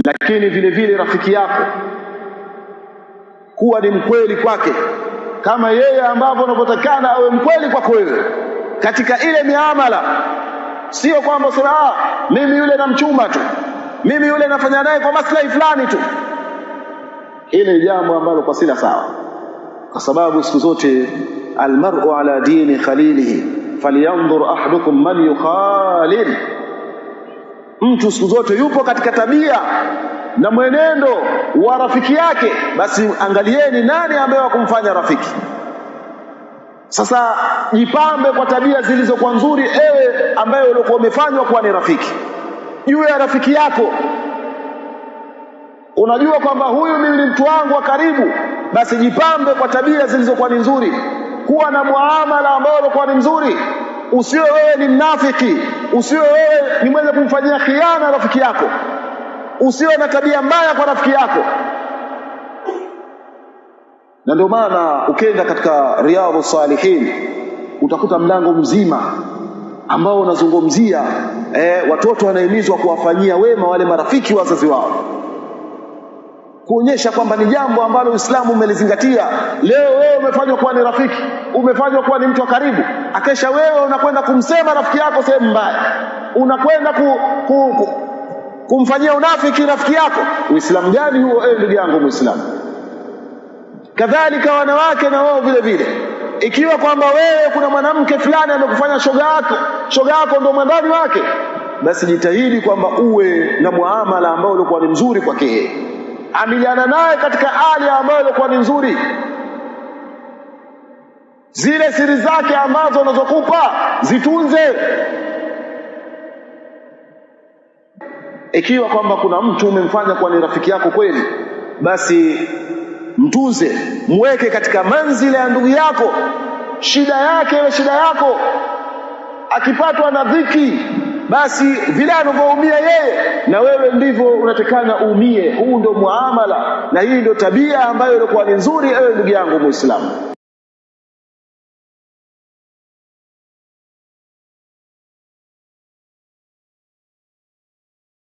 Lakini vile vile rafiki yako kuwa ni mkweli kwake, kama yeye ambavyo unapotakana awe mkweli kwako wewe katika ile miamala. Sio kwamba sema mimi yule namchuma tu, mimi yule nafanya naye kwa maslahi fulani tu. Ile jambo ambalo kwa sila sawa, kwa sababu siku zote almar'u ala dini khalilihi falyanzur ahadukum man yukhalil. Mtu siku zote yupo katika tabia na mwenendo wa rafiki yake, basi angalieni nani ambaye wakumfanya rafiki. Sasa jipambe kwa tabia zilizokuwa nzuri, ewe ambaye ulikuwa umefanywa kuwa ni rafiki. Juu ya rafiki yako unajua kwamba huyu mimi ni mtu wangu wa karibu, basi jipambe kwa tabia zilizokuwa ni nzuri, kuwa na muamala ambao ulikuwa ni mzuri. Usiwe wewe ni mnafiki, usiwe wewe ni mwenye kumfanyia khiana rafiki yako, usiwe na tabia mbaya kwa rafiki yako. Na ndio maana ukienda katika Riyadhus Salihin utakuta mlango mzima ambao unazungumzia watoto wanahimizwa kuwafanyia wema wale marafiki wazazi wao, kuonyesha kwamba ni jambo ambalo Uislamu umelizingatia. Leo wewe umefanywa kuwa ni rafiki, umefanywa kuwa ni mtu wa karibu, akesha wewe unakwenda kumsema rafiki yako sehemu mbaya, unakwenda kumfanyia unafiki rafiki yako. Uislamu gani huo, ndugu yangu Muislamu? Kadhalika wanawake na wao vile vile, ikiwa kwamba wewe kuna mwanamke fulani amekufanya shoga yako ndio mwandani wake, basi jitahidi kwamba uwe na muamala ambao ulikuwa ni mzuri kwake, amiliana naye katika hali ambayo ilikuwa ni nzuri. Zile siri zake ambazo unazokupa zitunze. Ikiwa kwamba kuna mtu umemfanya kuwa ni rafiki yako kweli, basi mtunze, mweke katika manzila ya ndugu yako. Shida yake iwe shida yako, akipatwa na dhiki, basi vile anavyoumia yeye na wewe ndivyo unatakana uumie. Huu ndio muamala na hii ndio tabia ambayo ilikuwa ni nzuri, ewe ndugu yangu Muislamu.